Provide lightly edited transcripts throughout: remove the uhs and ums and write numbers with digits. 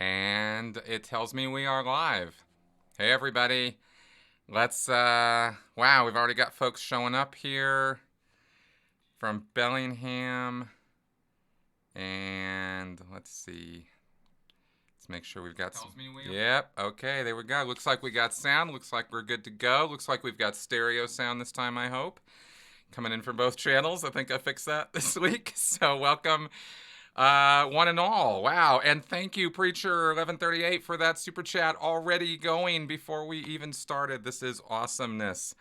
And it tells me we are live. Hey, everybody. Wow, we've already got folks showing up here from Bellingham. And let's see. Let's make sure we've got some. Yep, okay, there we go. Looks like we got sound. Looks like we're good to go. Looks like we've got stereo sound this time, I hope. Coming in from both channels. I think I fixed that this week. So welcome. One and all. Wow. And thank you, Preacher 1138, for that super chat already going before we even started. This is awesomeness.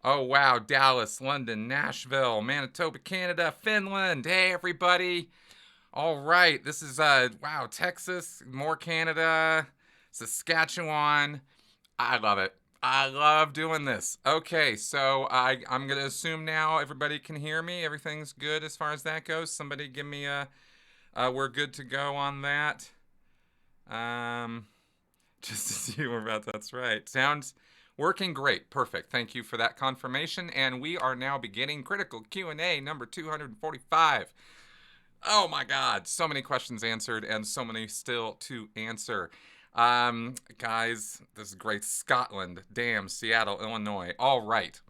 Oh, wow. Dallas, London, Nashville, Manitoba, Canada, Finland. Hey, everybody. All right. This is, wow, Texas, more Canada, Saskatchewan. I love it. I love doing this. Okay, so I'm going to assume now everybody can hear me. Everything's good as far as that goes. Somebody give me a... we're good to go on that. Just to see we're about, that's right. Sounds working great. Perfect. Thank you for that confirmation. And we are now beginning critical Q&A number 245. Oh my God, so many questions answered and so many still to answer. Guys, this is great. Scotland, damn, Seattle, Illinois. All right.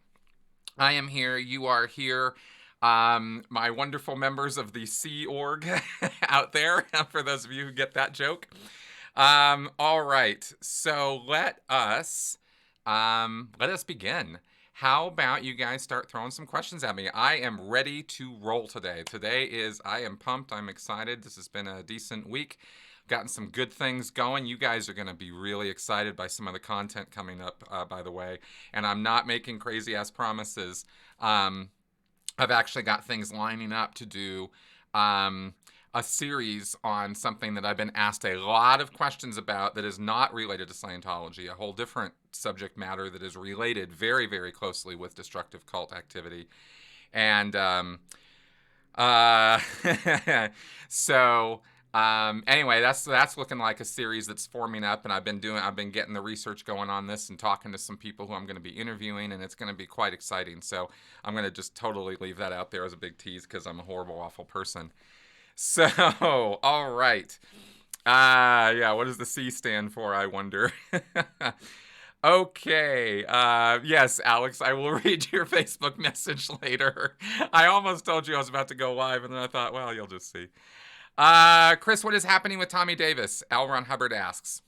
I am here. You are here. My wonderful members of the Sea Org out there, for those of you who get that joke. All right, so let us begin. How about you guys start throwing some questions at me? I am ready to roll today. I am pumped. I'm excited. This has been a decent week. Gotten some good things going. You guys are going to be really excited by some of the content coming up, by the way. And I'm not making crazy-ass promises. I've actually got things lining up to do a series on something that I've been asked a lot of questions about that is not related to Scientology, a whole different subject matter that is related very, very closely with destructive cult activity. And so anyway, that's looking like a series that's forming up, and I've been getting the research going on this and talking to some people who I'm going to be interviewing, and it's going to be quite exciting. So I'm going to just totally leave that out there as a big tease because I'm a horrible, awful person. So, all right. Yeah, what does the C stand for, I wonder? Okay. Yes, Alex, I will read your Facebook message later. I almost told you I was about to go live, and then I thought, well, you'll just see. Chris, what is happening with Tommy Davis? L. Ron Hubbard asks.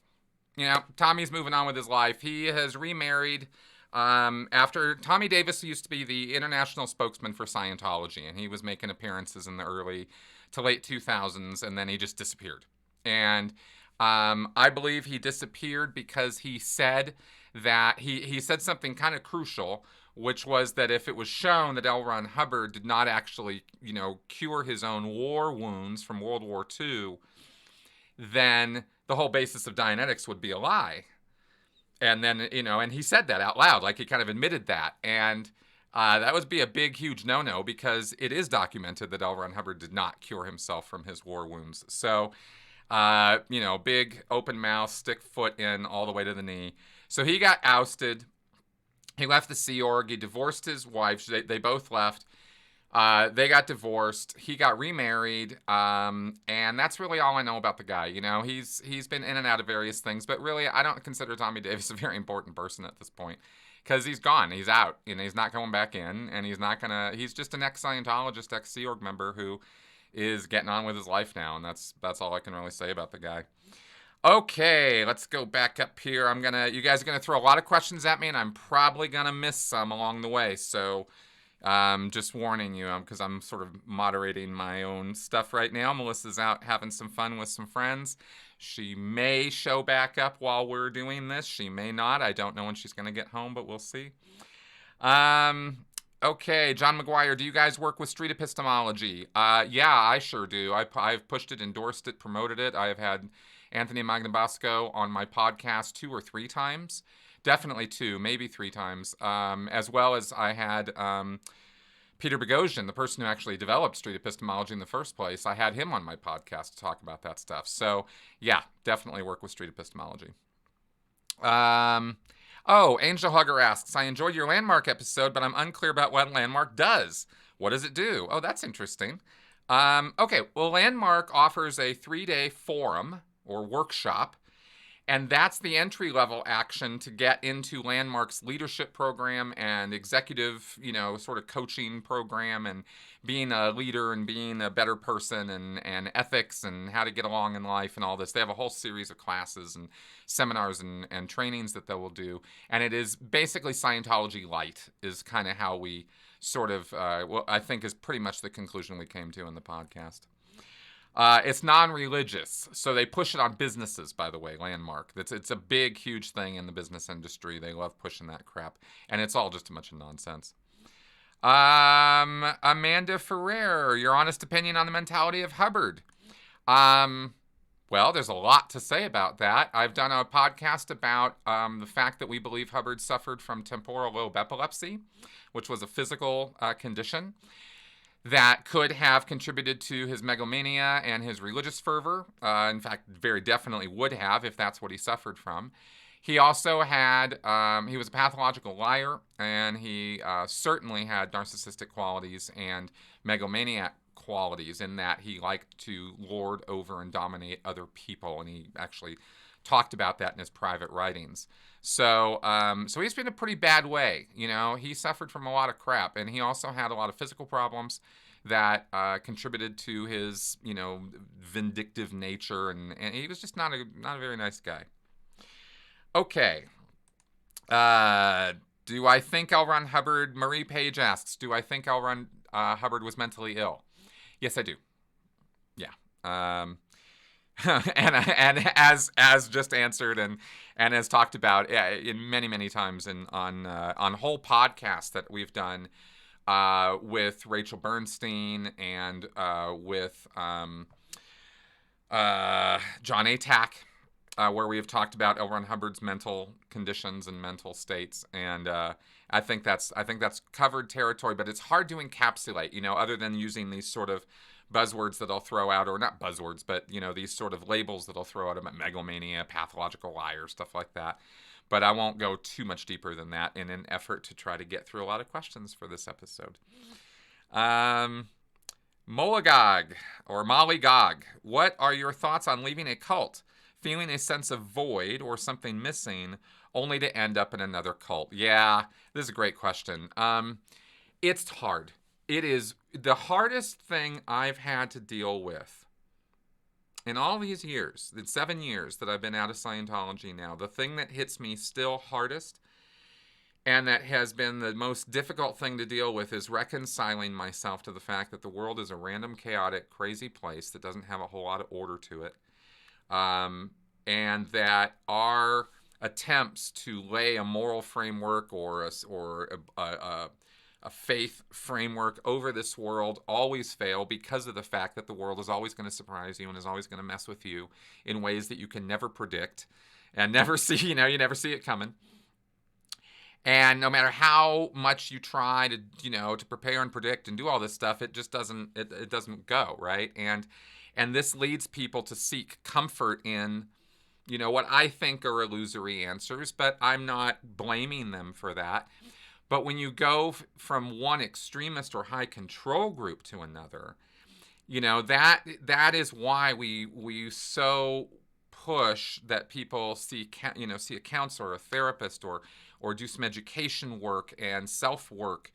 You know, Tommy's moving on with his life. He has remarried after Tommy Davis used to be the international spokesman for Scientology, and he was making appearances in the early to late 2000s, and then he just disappeared. And I believe he disappeared because he said that he said something kind of crucial, which was that if it was shown that L. Ron Hubbard did not actually, cure his own war wounds from World War II, then the whole basis of Dianetics would be a lie. And then, and he said that out loud, like he kind of admitted that. And that would be a big, huge no-no because it is documented that L. Ron Hubbard did not cure himself from his war wounds. So, big open mouth, stick foot in all the way to the knee. So he got ousted. He left the Sea Org. He divorced his wife. They both left. They got divorced. He got remarried. And that's really all I know about the guy. He's been in and out of various things. But really, I don't consider Tommy Davis a very important person at this point. Because he's gone. He's out. He's not going back in. And he's just an ex-Scientologist, ex-Sea Org member who is getting on with his life now. And that's all I can really say about the guy. Okay, let's go back up here. You guys are gonna throw a lot of questions at me, and I'm probably gonna miss some along the way. So, just warning you, because I'm sort of moderating my own stuff right now. Melissa's out having some fun with some friends. She may show back up while we're doing this. She may not. I don't know when she's gonna get home, but we'll see. Okay, John McGuire, do you guys work with street epistemology? Yeah, I sure do. I've pushed it, endorsed it, promoted it. I have had Anthony Magnabosco on my podcast 2 or 3 times. Definitely 2, maybe 3 times. As well as I had Peter Boghossian, the person who actually developed street epistemology in the first place. I had him on my podcast to talk about that stuff. So, yeah, definitely work with street epistemology. Oh, Angel Hugger asks, I enjoyed your landmark episode, but I'm unclear about what landmark does. What does it do? Oh, that's interesting. Okay, well, landmark offers a 3-day forum or workshop. And that's the entry level action to get into Landmark's leadership program and executive, sort of coaching program and being a leader and being a better person and ethics and how to get along in life and all this. They have a whole series of classes and seminars and trainings that they will do. And it is basically Scientology light is kind of how we sort of, I think is pretty much the conclusion we came to in the podcast. It's non-religious, so they push it on businesses, by the way, Landmark. It's a big, huge thing in the business industry. They love pushing that crap, and it's all just a bunch of nonsense. Amanda Ferrer, your honest opinion on the mentality of Hubbard. Well, there's a lot to say about that. I've done a podcast about the fact that we believe Hubbard suffered from temporal lobe epilepsy, which was a physical condition that could have contributed to his megalomania and his religious fervor. In fact, very definitely would have if that's what he suffered from. He also had, he was a pathological liar, and he certainly had narcissistic qualities and megalomaniac qualities in that he liked to lord over and dominate other people, and he actually talked about that in his private writings. So he's been in a pretty bad way. He suffered from a lot of crap, and he also had a lot of physical problems that contributed to his, vindictive nature, and he was just not a very nice guy. Okay. Do I think L. Ron Hubbard? Marie Page asks, do I think L. Ron Hubbard was mentally ill? Yes, I do. Yeah. and as just answered and as talked about in many times on whole podcasts that we've done with Rachel Bernstein and with John Atack, where we have talked about L. Ron Hubbard's mental conditions and mental states, and I think that's covered territory, but it's hard to encapsulate, other than using these sort of buzzwords that I'll throw out, or not buzzwords, but these sort of labels that I'll throw out about megalomania, pathological liar, stuff like that. But I won't go too much deeper than that in an effort to try to get through a lot of questions for this episode. Molagog, or Mollygog, what are your thoughts on leaving a cult, feeling a sense of void or something missing, only to end up in another cult? Yeah, this is a great question. It's hard. It is the hardest thing I've had to deal with in all these years, the 7 years that I've been out of Scientology now. The thing that hits me still hardest and that has been the most difficult thing to deal with is reconciling myself to the fact that the world is a random, chaotic, crazy place that doesn't have a whole lot of order to it. And that our attempts to lay a moral framework or a faith framework over this world always fail because of the fact that the world is always going to surprise you and is always going to mess with you in ways that you can never predict and never see, you never see it coming. And no matter how much you try to, to prepare and predict and do all this stuff, it just doesn't, it doesn't go, right? And this leads people to seek comfort in, what I think are illusory answers, but I'm not blaming them for that. But when you go from one extremist or high control group to another, that is why we so push that people see a counselor, a therapist, or do some education work and self-work,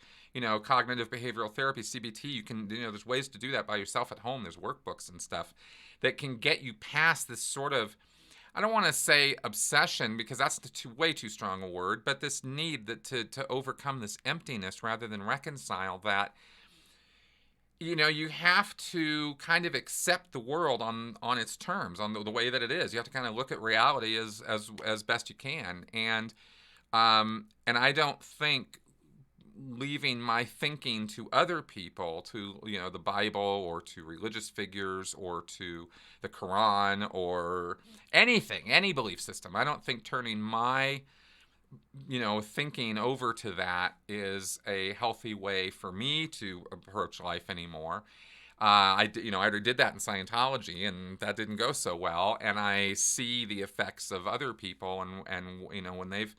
cognitive behavioral therapy, CBT. You can, there's ways to do that by yourself at home. There's workbooks and stuff that can get you past this sort of, I don't want to say obsession because that's way too strong a word, but this need to overcome this emptiness rather than reconcile that. You have to kind of accept the world on its terms, on the way that it is. You have to kind of look at reality as best you can, and I don't think leaving my thinking to other people, to the Bible or to religious figures or to the Quran or anything, any belief system, I don't think turning my thinking over to that is a healthy way for me to approach life anymore. I already did that in Scientology, and that didn't go so well. And I see the effects of other people, and when they've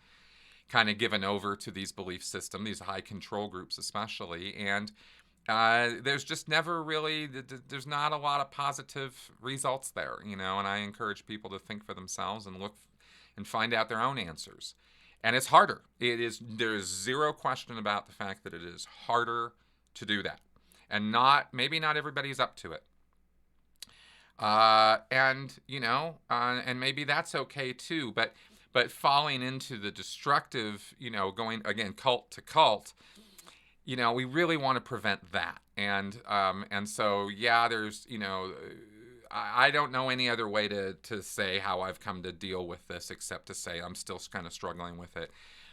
kind of given over to these belief systems, these high control groups especially, and there's just never really, there's not a lot of positive results there, you know, and I encourage people to think for themselves and look and find out their own answers. And it's harder. There's zero question about the fact that it is harder to do that. And maybe not everybody's up to it. And, you know, and maybe that's okay too, but falling into the destructive, you know, going again, cult to cult, you know, we really want to prevent that. And so, yeah, there's, you know, I don't know any other way to say how I've come to deal with this except to say I'm still kind of struggling with it.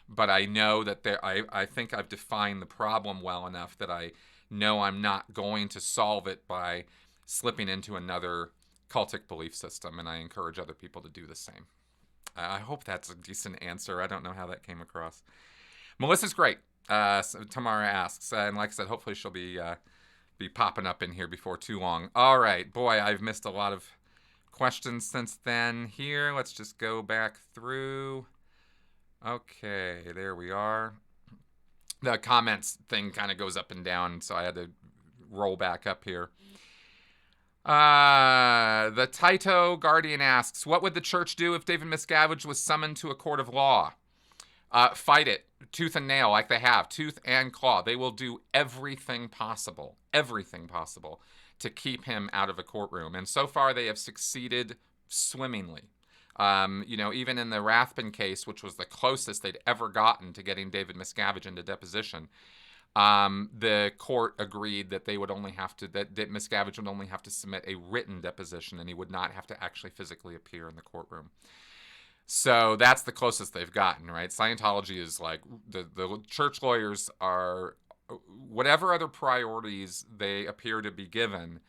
But I know that I think I've defined the problem well enough that I know I'm not going to solve it by slipping into another cultic belief system, and I encourage other people to do the same. I hope that's a decent answer. I don't know how that came across. Melissa's great. So Tamara asks, and like I said, hopefully she'll be popping up in here before too long. All right, boy, I've missed a lot of questions since then. Here, let's just go back through. Okay, there we are. The comments thing kind of goes up and down, so I had to roll back up here. The Taito Guardian asks, what would the church do if David Miscavige was summoned to a court of law? Fight it, tooth and nail, like they have, tooth and claw. They will do everything possible to keep him out of a courtroom. And so far, they have succeeded swimmingly. You know, even in the Rathbun case, which was the closest they'd ever gotten to getting David Miscavige into deposition, the court agreed that they would only have to, that Miscavige would only have to submit a written deposition, and he would not have to actually physically appear in the courtroom. So that's the closest they've gotten, right? Scientology is like, the church lawyers are, whatever other priorities they appear to be given,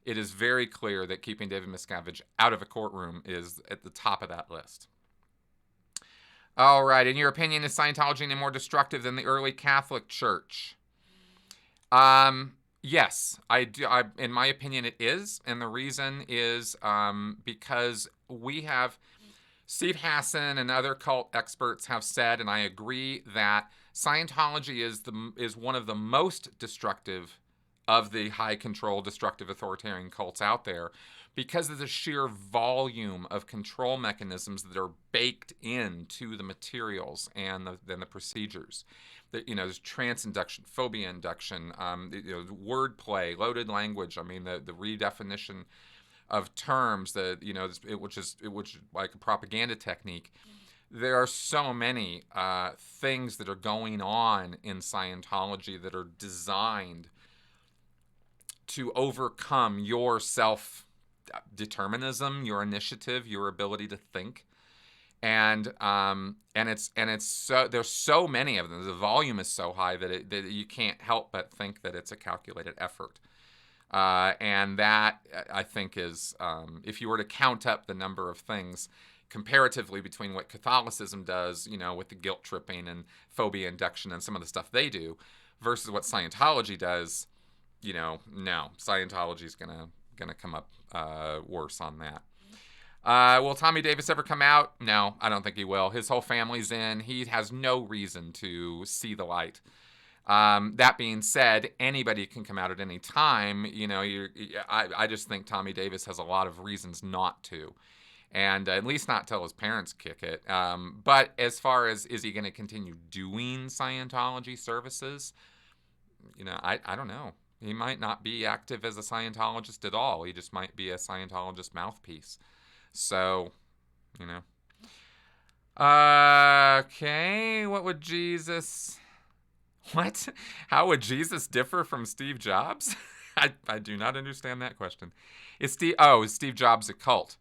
it is very clear that keeping David Miscavige out of a courtroom is at the top of that list. All right, in your opinion, is Scientology any more destructive than the early Catholic Church? Yes, I do. In my opinion, it is, and the reason is because we have, Steve Hassan and other cult experts have said, and I agree, that Scientology is one of the most destructive of the high control, destructive authoritarian cults out there, because of the sheer volume of control mechanisms that are baked into the materials and the procedures. That, you know, there's trance induction, phobia induction, you know, wordplay, loaded language. I mean, the redefinition of terms, which is like a propaganda technique. There are so many things that are going on in Scientology that are designed to overcome your self-determinism, your initiative, your ability to think, and it's so, there's so many of them. The volume is so high that you can't help but think that it's a calculated effort. And that, I think, is, if you were to count up the number of things comparatively between what Catholicism does, you know, with the guilt tripping and phobia induction and some of the stuff they do, versus what Scientology does, you know, no, Scientology is gonna come up worse on that. Will Tommy Davis ever come out? No, I don't think he will. His whole family's in. He has no reason to see the light. That being said, anybody can come out at any time. You know, I just think Tommy Davis has a lot of reasons not to, and at least not till his parents kick it. But as far as, is he going to continue doing Scientology services? You know, I don't know. He might not be active as a Scientologist at all. He just might be a Scientologist mouthpiece. So, you know. Okay, what would Jesus... What? How would Jesus differ from Steve Jobs? I do not understand that question. Is Steve Jobs a cult?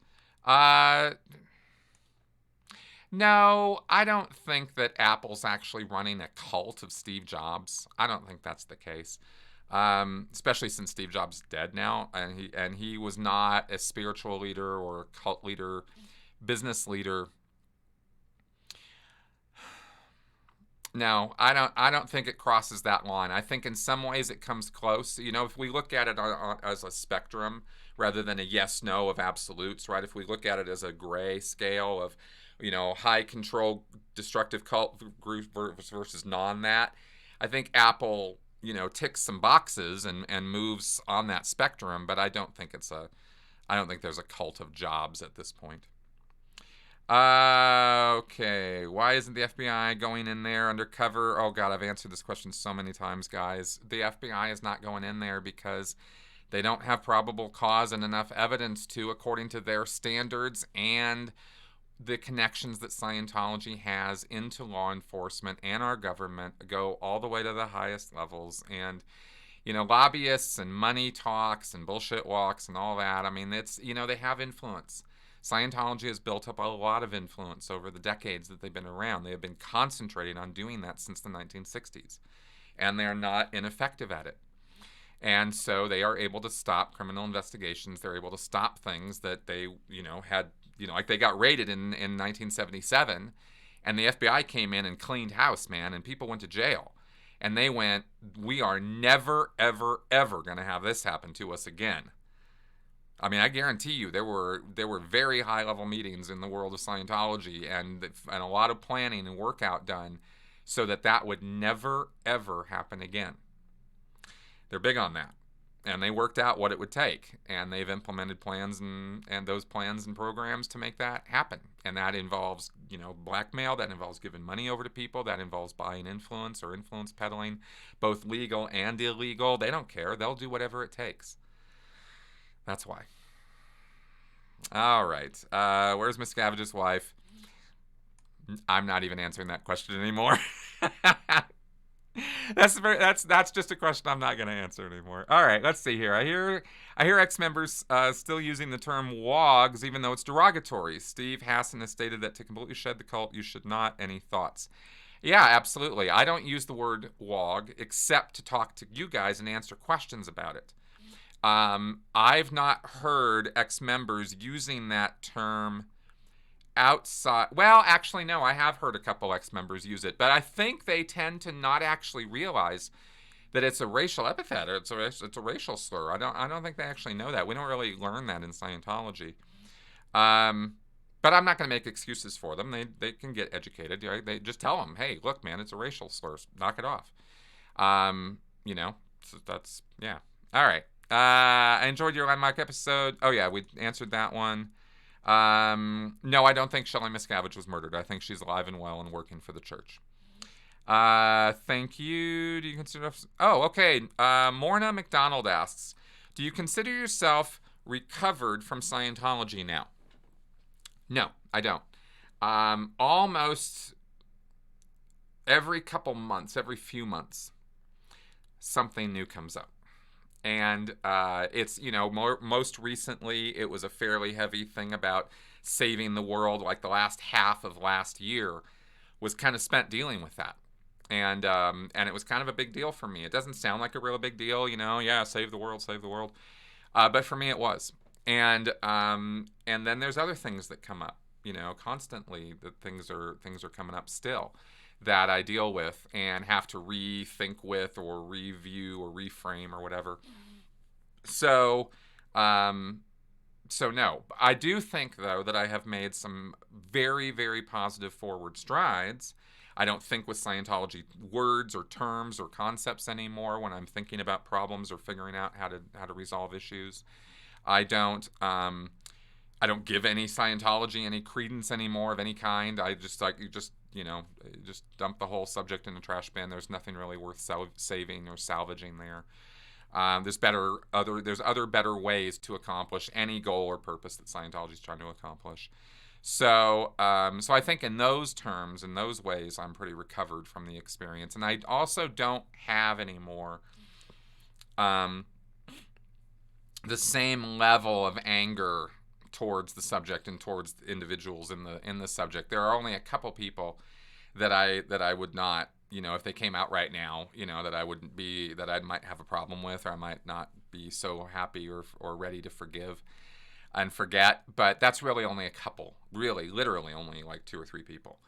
No, I don't think that Apple's actually running a cult of Steve Jobs. I don't think that's the case. Especially since Steve Jobs is dead now, and he was not a spiritual leader or a cult leader, business leader. No, I don't think it crosses that line. I think in some ways it comes close. You know, if we look at it as a spectrum rather than a yes/no of absolutes, right? If we look at it as a gray scale of, you know, high control destructive cult group versus non that, I think Apple ticks some boxes and moves on that spectrum, but I don't think there's a cult of jobs at this point. Okay. Why isn't the FBI going in there undercover? Oh, God, I've answered this question so many times, guys. The FBI is not going in there because they don't have probable cause and enough evidence to, according to their standards and the connections that Scientology has into law enforcement and our government, go all the way to the highest levels. And, lobbyists and money talks and bullshit walks and all that. I mean, they have influence. Scientology has built up a lot of influence over the decades that they've been around. They have been concentrating on doing that since the 1960s, and they're not ineffective at it. And so they are able to stop criminal investigations. They're able to stop things that they, had, like they got raided in 1977, and the FBI came in and cleaned house, man, and people went to jail. And they went, we are never, ever, ever going to have this happen to us again. I mean, I guarantee you there were very high-level meetings in the world of Scientology and a lot of planning and workout done so that would never, ever happen again. They're big on that. And they worked out what it would take. And they've implemented plans and those plans and programs to make that happen. And that involves, blackmail. That involves giving money over to people. That involves buying influence or influence peddling, both legal and illegal. They don't care. They'll do whatever it takes. That's why. All right. Where's Miscavige's wife? I'm not even answering that question anymore. That's just a question I'm not going to answer anymore. All right, let's see here. I hear ex-members still using the term wogs, even though it's derogatory. Steve Hassan has stated that to completely shed the cult, you should not. Any thoughts? Yeah, absolutely. I don't use the word wog except to talk to you guys and answer questions about it. I've not heard ex-members using that term outside. Well, actually, no, I have heard a couple ex-members use it, but I think they tend to not actually realize that it's a racial epithet or it's a racial slur. I don't think they actually know that. We don't really learn that in Scientology. But I'm not going to make excuses for them. They can get educated. Right? They just tell them, hey, look, man, it's a racial slur. Knock it off. So that's, yeah. All right. I enjoyed your landmark episode. Oh, yeah, we answered that one. No, I don't think Shelley Miscavige was murdered. I think she's alive and well and working for the church. Thank you. Do you consider... Oh, okay. Morna McDonald asks, do you consider yourself recovered from Scientology now? No, I don't. Almost every couple months, every few months, something new comes up. And it's, most recently it was a fairly heavy thing about saving the world. Like the last half of last year was kind of spent dealing with that. And it was kind of a big deal for me. It doesn't sound like a real big deal, yeah, save the world. But for me it was. And then there's other things that come up, constantly, that things are coming up still that I deal with and have to rethink with or review or reframe or whatever. So no. I do think, though, that I have made some very, very positive forward strides. I don't think with Scientology words or terms or concepts anymore when I'm thinking about problems or figuring out how to resolve issues. I don't give any Scientology any credence anymore of any kind. I just just dump the whole subject in the trash bin. There's nothing really worth saving or salvaging there. There's other better ways to accomplish any goal or purpose that Scientology is trying to accomplish. So I think in those terms, in those ways, I'm pretty recovered from the experience. And I also don't have anymore the same level of anger towards the subject and towards individuals in the subject. There are only a couple people that I would not, if they came out right now, that I might have a problem with, or I might not be so happy or ready to forgive and forget. But that's really only a couple, really, literally only like 2 or 3 people.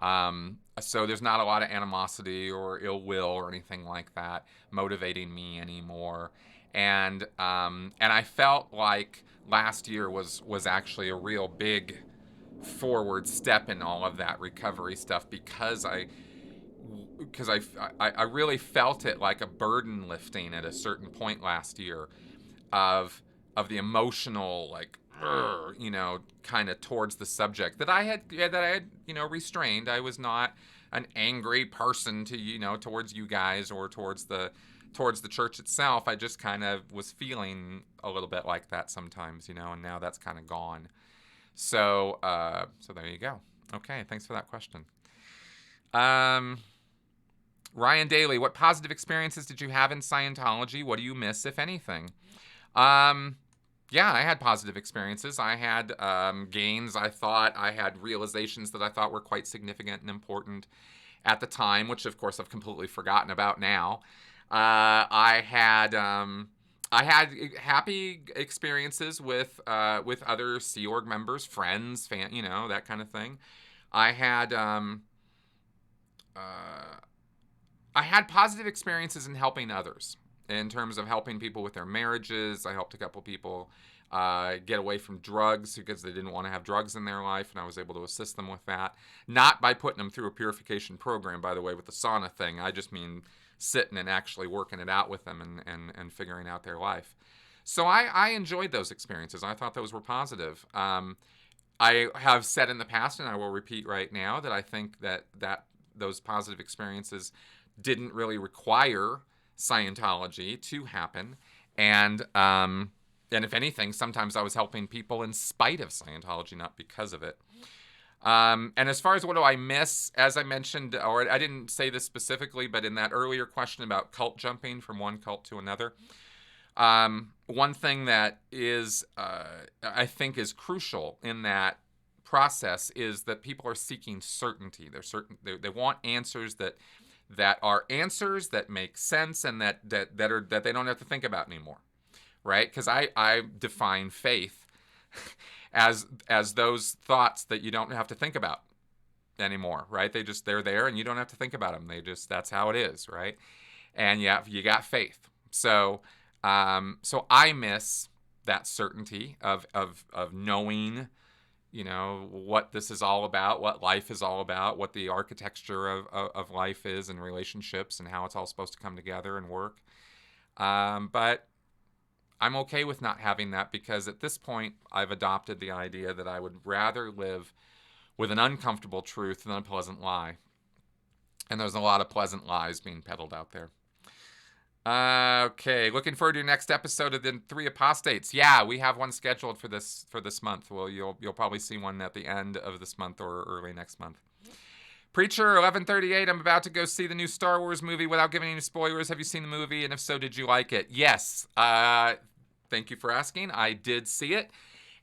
So there's not a lot of animosity or ill will or anything like that motivating me anymore. And I felt like last year was actually a real big forward step in all of that recovery stuff, because because I really felt it like a burden lifting at a certain point last year of the emotional, like, kind of towards the subject that I had restrained. I was not an angry person to towards you guys or towards the church itself. I just kind of was feeling a little bit like that sometimes, and now that's kind of gone. So there you go. Okay, thanks for that question. Ryan Daly, what positive experiences did you have in Scientology? What do you miss, if anything? Yeah, I had positive experiences. I had gains. I thought I had realizations that I thought were quite significant and important at the time, which of course I've completely forgotten about now. I had happy experiences with other Sea Org members, friends, that kind of thing. I had positive experiences in helping others, in terms of helping people with their marriages. I helped a couple people get away from drugs because they didn't want to have drugs in their life, and I was able to assist them with that. Not by putting them through a purification program, by the way, with the sauna thing. I just mean sitting and actually working it out with them and figuring out their life. So I enjoyed those experiences. I thought those were positive. I have said in the past, and I will repeat right now, that I think that those positive experiences didn't really require Scientology to happen. And if anything, sometimes I was helping people in spite of Scientology, not because of it. And as far as what do I miss, as I mentioned, or I didn't say this specifically, but in that earlier question about cult jumping from one cult to another, one thing that is, I think, is crucial in that process is that people are seeking certainty. They want answers that are answers that make sense and that they don't have to think about anymore, right? Because I define faith as those thoughts that you don't have to think about anymore, right? They're there and you don't have to think about them. That's how it is, right? And you got faith. So I miss that certainty of knowing, what this is all about, what life is all about, what the architecture of life is and relationships and how it's all supposed to come together and work. But I'm okay with not having that, because at this point I've adopted the idea that I would rather live with an uncomfortable truth than a pleasant lie. And there's a lot of pleasant lies being peddled out there. Okay, looking forward to your next episode of the 3 Apostates. Yeah, we have one scheduled for this month. Well, you'll probably see one at the end of this month or early next month. Preacher, 11:38. I'm about to go see the new Star Wars movie without giving any spoilers. Have you seen the movie? And if so, did you like it? Yes. Thank you for asking. I did see it,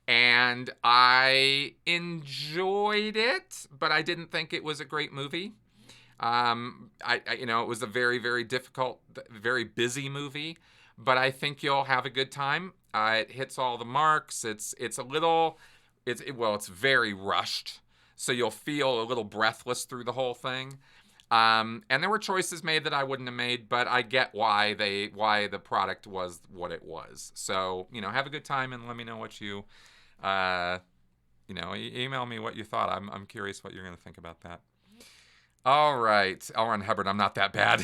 and I enjoyed it, but I didn't think it was a great movie. It was a very, very difficult, very busy movie, but I think you'll have a good time. It hits all the marks. It's very rushed, so you'll feel a little breathless through the whole thing. And there were choices made that I wouldn't have made, but I get why the product was what it was. So, have a good time and let me know what you, email me what you thought. I'm curious what you're going to think about that. All right, L. Ron Hubbard, I'm not that bad.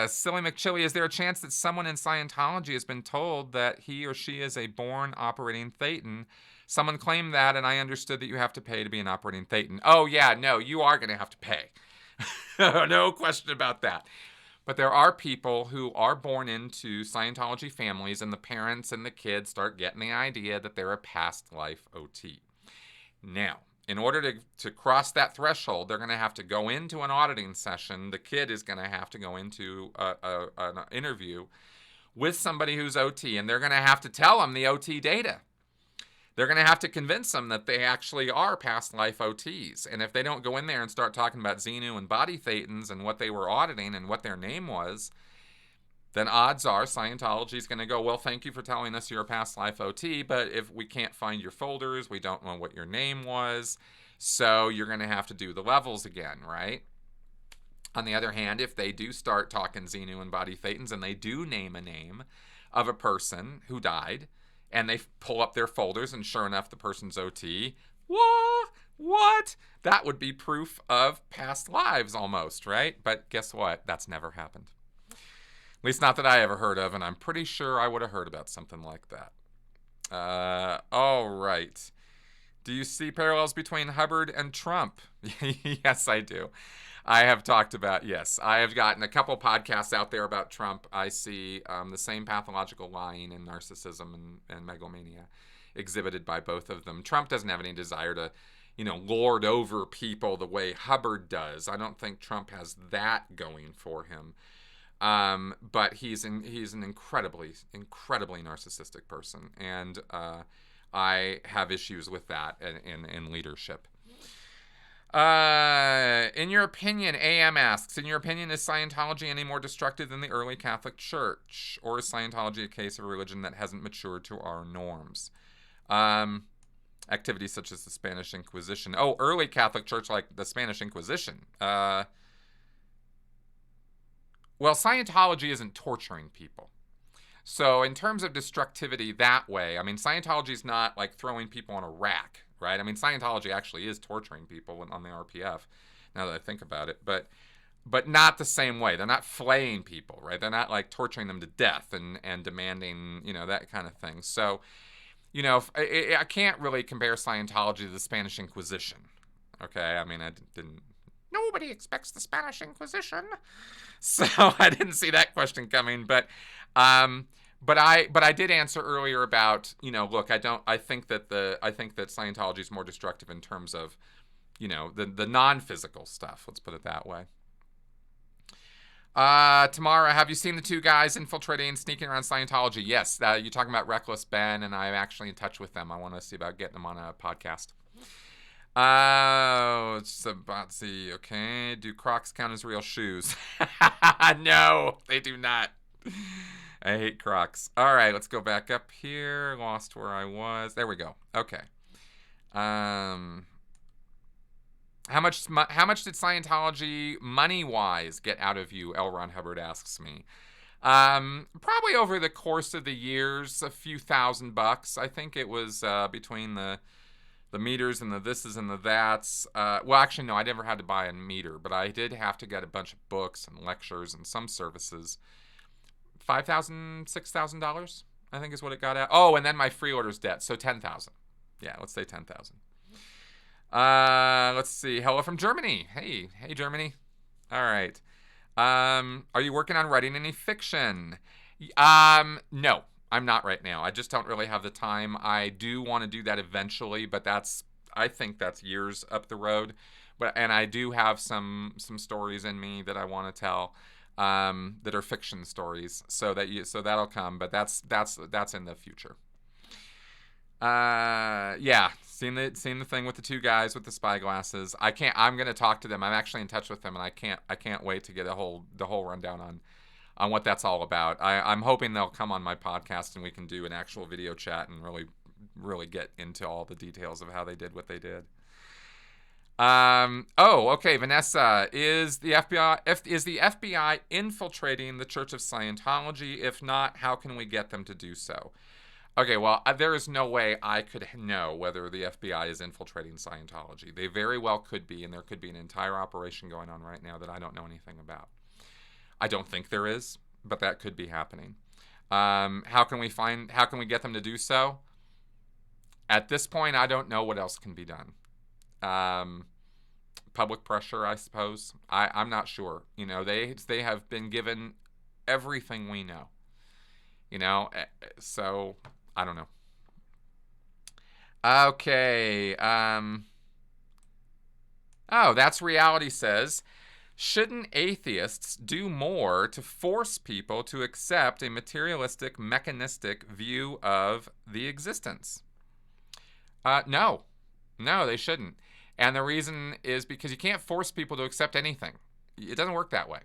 Silly McChilly, is there a chance that someone in Scientology has been told that he or she is a born operating Thetan? Someone claimed that, and I understood that you have to pay to be an operating Thetan. Oh, yeah, no, you are going to have to pay. No question about that. But there are people who are born into Scientology families, and the parents and the kids start getting the idea that they're a past life OT. Now, in order to cross that threshold, they're going to have to go into an auditing session. The kid is going to have to go into an interview with somebody who's OT, and they're going to have to tell them the OT data. They're going to have to convince them that they actually are past life OTs. And if they don't go in there and start talking about Xenu and body Thetans and what they were auditing and what their name was, then odds are Scientology is going to go, well, thank you for telling us you're a past life OT, but if we can't find your folders, we don't know what your name was, so you're going to have to do the levels again, right? On the other hand, if they do start talking Xenu and body Thetans and they do name a name of a person who died, and they pull up their folders and sure enough the person's OT, whoa, What? That would be proof of past lives almost, right? But guess what? That's never happened. At least not that I ever heard of, and I'm pretty sure I would have heard about something like that. All right. Do you see parallels between Hubbard and Trump? Yes, I do. I have talked about, yes, I have gotten a couple podcasts out there about Trump. I see the same pathological lying and narcissism and megalomania exhibited by both of them. Trump doesn't have any desire to, lord over people the way Hubbard does. I don't think Trump has that going for him. But he's an incredibly narcissistic person, and I have issues with that in leadership. In your opinion, AM asks, in your opinion, is Scientology any more destructive than the early Catholic Church? Or is Scientology a case of a religion that hasn't matured to our norms? Activities such as the Spanish Inquisition. Oh, early Catholic Church like the Spanish Inquisition. Well, Scientology isn't torturing people. So in terms of destructivity that way, I mean, Scientology is not like throwing people on a rack, right? I mean, Scientology actually is torturing people on the RPF, now that I think about it, but not the same way. They're not flaying people, right? They're not like torturing them to death and demanding, that kind of thing. So, I can't really compare Scientology to the Spanish Inquisition, okay? I mean, nobody expects the Spanish Inquisition. So I didn't see that question coming, but I did answer earlier about, look, I think that Scientology is more destructive in terms of, the non-physical stuff. Let's put it that way. Tamara, have you seen the two guys infiltrating and sneaking around Scientology? Yes, you're talking about Reckless Ben, and I'm actually in touch with them. I want to see about getting them on a podcast. It's about see. Okay, do Crocs count as real shoes? No, they do not. I hate Crocs. All right, let's go back up here. Lost where I was. There we go. Okay. How much did Scientology money-wise get out of you? L. Ron Hubbard asks me. Probably over the course of the years, a few $1,000. I think it was between the meters and the thises and the that's. Well, actually, no, I never had to buy a meter, but I did have to get a bunch of books and lectures and some services. $5,000, $6,000, I think is what it got at. Oh, and then my freeloaders debt, so $10,000. Yeah, let's say $10,000. Let's see. Hello from Germany. Hey, Germany. All right. Are you working on writing any fiction? No. I'm not right now. I just don't really have the time. I do want to do that eventually, but I think that's years up the road. And I do have some stories in me that I want to tell, that are fiction stories. So that'll come, but that's in the future. Yeah, seen the thing with the two guys with the spy glasses. I'm gonna talk to them. I'm actually in touch with them, and I can't wait to get the whole rundown on what that's all about. I'm hoping they'll come on my podcast and we can do an actual video chat and really get into all the details of how they did what they did. Okay, Vanessa, is the FBI infiltrating the Church of Scientology? If not, how can we get them to do so? Okay, well, there is no way I could know whether the FBI is infiltrating Scientology. They very well could be, and there could be an entire operation going on right now that I don't know anything about. I don't think there is, but that could be happening. How can we get them to do so? At this point, I don't know what else can be done. Public pressure, I suppose. I'm not sure. They have been given everything we know. So I don't know. Okay. That's Reality says, shouldn't atheists do more to force people to accept a materialistic, mechanistic view of the existence? No, they shouldn't. And the reason is because you can't force people to accept anything. It doesn't work that way.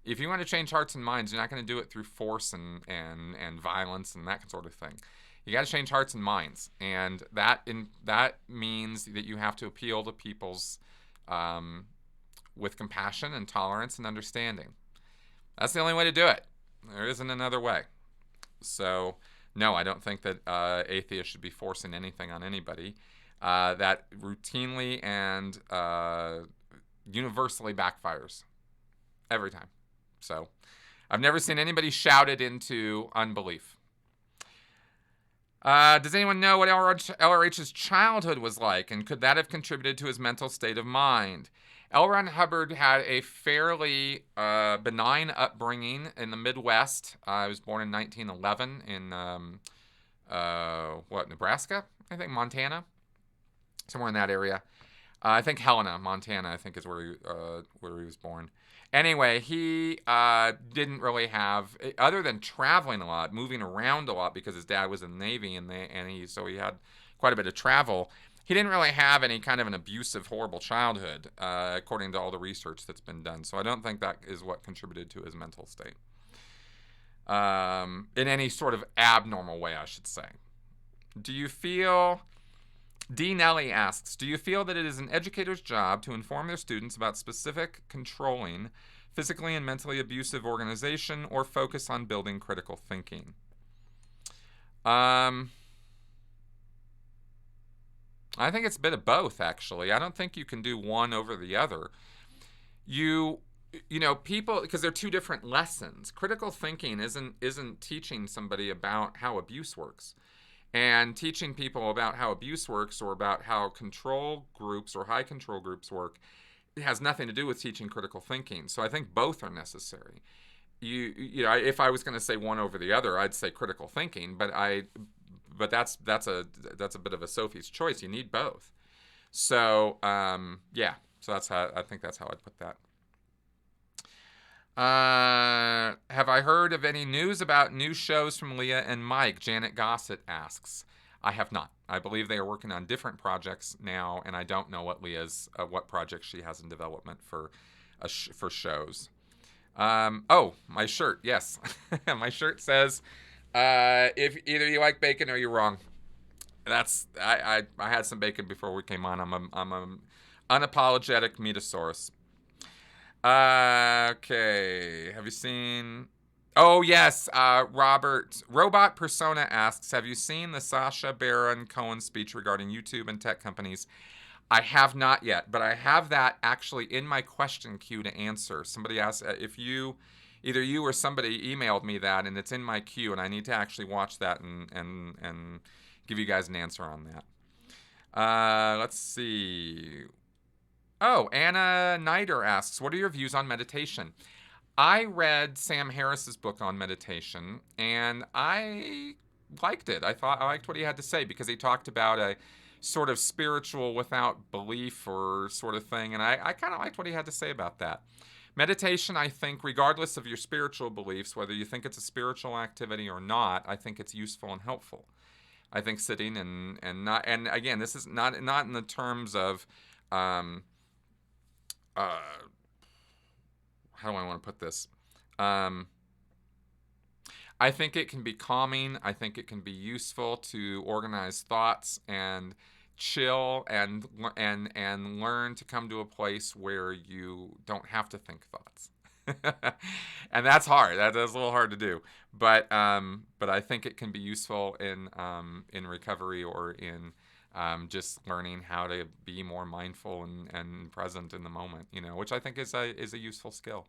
If you want to change hearts and minds, you're not going to do it through force and violence and that sort of thing. You got to change hearts and minds, and that means that you have to appeal to people's with compassion and tolerance and understanding. That's the only way to do it. There isn't another way. So, no, I don't think that atheists should be forcing anything on anybody. that routinely and universally backfires every time. So I've never seen anybody shouted into unbelief. Does anyone know what LRH's childhood was like, and could that have contributed to his mental state of mind? L. Ron Hubbard had a fairly benign upbringing in the Midwest. He was born in 1911 in, Nebraska? I think Montana? Somewhere in that area. I think Helena, Montana, I think is where he was born. Anyway, he didn't really have, other than traveling a lot, moving around a lot because his dad was in the Navy, so he had quite a bit of travel. He didn't really have any kind of an abusive, horrible childhood, according to all the research that's been done. So I don't think that is what contributed to his mental state. In any sort of abnormal way, I should say. Do you feel... D. Nelly asks, do you feel that it is an educator's job to inform their students about specific, controlling, physically and mentally abusive organization, or focus on building critical thinking? I think it's a bit of both, actually. I don't think you can do one over the other. People, because they're two different lessons. Critical thinking isn't teaching somebody about how abuse works. And teaching people about how abuse works or about how control groups or high control groups work, it has nothing to do with teaching critical thinking. So I think both are necessary. If I was going to say one over the other, I'd say critical thinking, but that's a bit of a Sophie's choice. You need both. So so I think that's how I'd put that. Have I heard of any news about new shows from Leah and Mike? Janet Gossett asks. I have not. I believe they are working on different projects now, and I don't know what what projects she has in development for shows. My shirt. Yes, my shirt says, "If either you like bacon or you're wrong." I had some bacon before we came on. I'm a unapologetic metasaurus. Okay. Have you seen... Oh, yes. Robot Persona asks, have you seen the Sacha Baron Cohen speech regarding YouTube and tech companies? I have not yet, but I have that actually in my question queue to answer. Somebody asked if either you or somebody emailed me that, and it's in my queue, and I need to actually watch that and give you guys an answer on that. Let's see... Oh, Anna Nider asks, what are your views on meditation? I read Sam Harris's book on meditation, and I liked it. I liked what he had to say because he talked about a sort of spiritual without belief or sort of thing, and I kind of liked what he had to say about that. Meditation, I think, regardless of your spiritual beliefs, whether you think it's a spiritual activity or not, I think it's useful and helpful. I think sitting and again, this is not in the terms of... how do I want to put this? I think it can be calming. I think it can be useful to organize thoughts and chill and learn to come to a place where you don't have to think thoughts. And that's hard. That's a little hard to do. But I think it can be useful in recovery or in just learning how to be more mindful and present in the moment, which I think is a useful skill.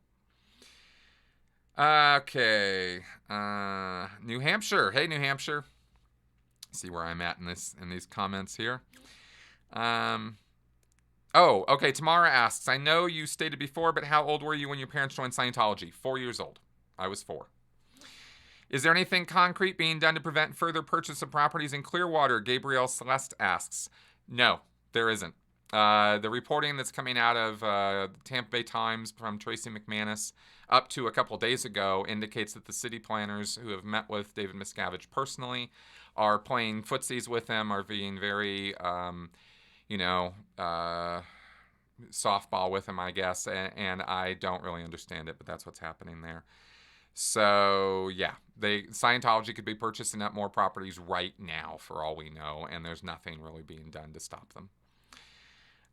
Okay, New Hampshire. Hey, New Hampshire. See where I'm at in these comments here. Okay. Tamara asks, I know you stated before, but how old were you when your parents joined Scientology? 4 years old. I was 4. Is there anything concrete being done to prevent further purchase of properties in Clearwater? Gabrielle Celeste asks. No, there isn't. The reporting that's coming out of the Tampa Bay Times from Tracy McManus up to a couple days ago indicates that the city planners who have met with David Miscavige personally are playing footsies with him, are being very, softball with him, I guess, and I don't really understand it, but that's what's happening there. So, yeah, Scientology could be purchasing up more properties right now, for all we know, and there's nothing really being done to stop them.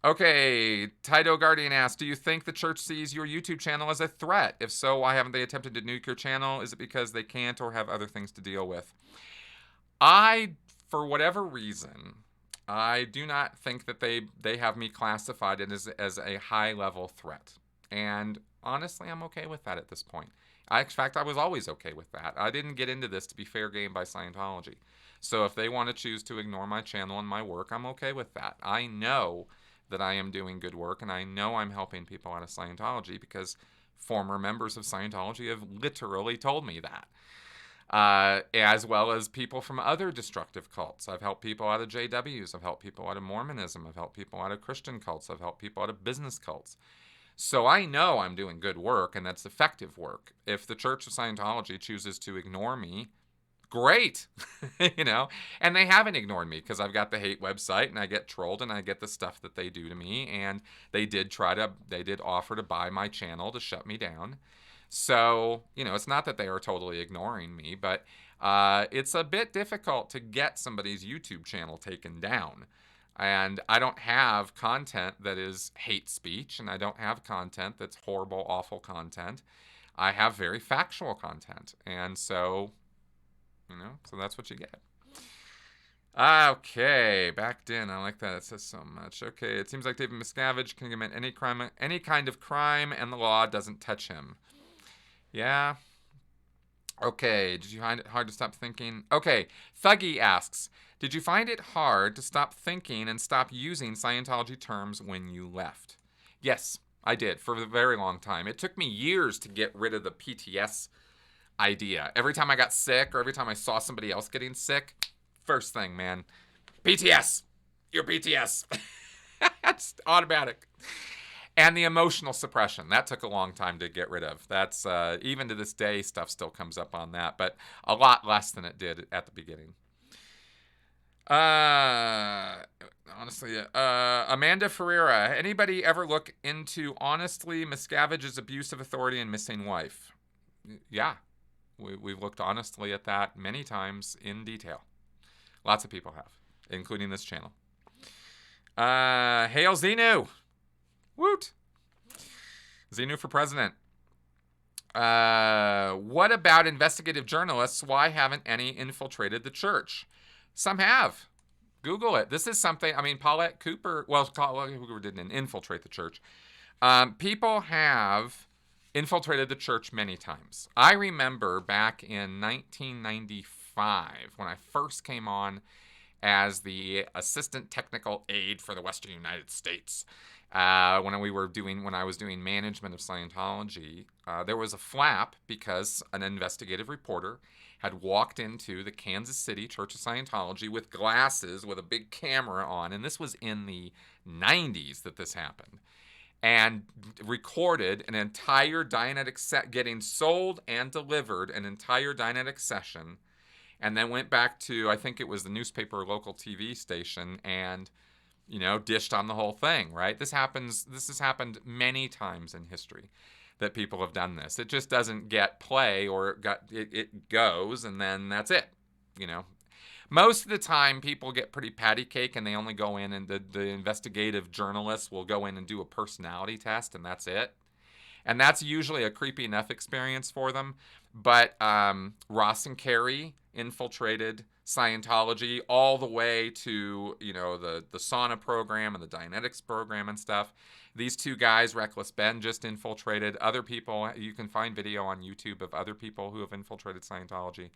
Okay, Tido Guardian asks, do you think the church sees your YouTube channel as a threat? If so, why haven't they attempted to nuke your channel? Is it because they can't or have other things to deal with? For whatever reason, I do not think that they have me classified as a high-level threat. And honestly, I'm okay with that at this point. In fact, I was always okay with that. I didn't get into this to be fair game by Scientology. So if they want to choose to ignore my channel and my work, I'm okay with that. I know that I am doing good work, and I know I'm helping people out of Scientology because former members of Scientology have literally told me that. As well as people from other destructive cults. I've helped people out of JWs. I've helped people out of Mormonism. I've helped people out of Christian cults. I've helped people out of business cults. So I know I'm doing good work, and that's effective work. If the Church of Scientology chooses to ignore me, great, you know, and they haven't ignored me because I've got the hate website and I get trolled and I get the stuff that they do to me, and they did offer to buy my channel to shut me down. So, you know, it's not that they are totally ignoring me, but it's a bit difficult to get somebody's YouTube channel taken down. And I don't have content that is hate speech, and I don't have content that's horrible, awful content. I have very factual content. And so, you know, so that's what you get. Okay, backed in. I like that. It says so much. Okay, it seems like David Miscavige can commit any crime, any kind of crime, and the law doesn't touch him. Yeah. Okay, did you find it hard to stop thinking? Okay, Thuggy asks, did you find it hard to stop thinking and stop using Scientology terms when you left? Yes, I did, for a very long time. It took me years to get rid of the PTS idea. Every time I got sick or every time I saw somebody else getting sick, first thing, man, PTS, you're PTS. That's automatic. And the emotional suppression, that took a long time to get rid of. That's, even to this day, stuff still comes up on that, but a lot less than it did at the beginning. Honestly, Amanda Ferreira, anybody ever look into honestly Miscavige's abuse of authority and missing wife? Yeah, we've looked honestly at that many times in detail. Lots of people have, including this channel. Hail Xenu! Woot! Xenu for president. What about investigative journalists? Why haven't any infiltrated the church? Some have. Google it. This is something, I mean, Paulette Cooper, well, Paulette Cooper didn't infiltrate the church. People have infiltrated the church many times. I remember back in 1995 when I first came on as the assistant technical aide for the Western United States. When I was doing management of Scientology, there was a flap because an investigative reporter had walked into the Kansas City Church of Scientology with glasses with a big camera on, and this was in the 90s that this happened, and recorded an entire Dianetic set getting sold and delivered, an entire Dianetic session, and then went back to, I think it was the newspaper or local TV station, and, you know, dished on the whole thing, right? This has happened many times in history that people have done this. It just doesn't get play, or it goes, and then that's it, you know. Most of the time, people get pretty patty cake, and they only go in, and the investigative journalists will go in and do a personality test, and that's it. And that's usually a creepy enough experience for them. But Ross and Carey infiltrated Scientology all the way to, you know, the sauna program and the Dianetics program and stuff. These two guys, Reckless Ben, just infiltrated. Other people, you can find video on YouTube of other people who have infiltrated Scientology.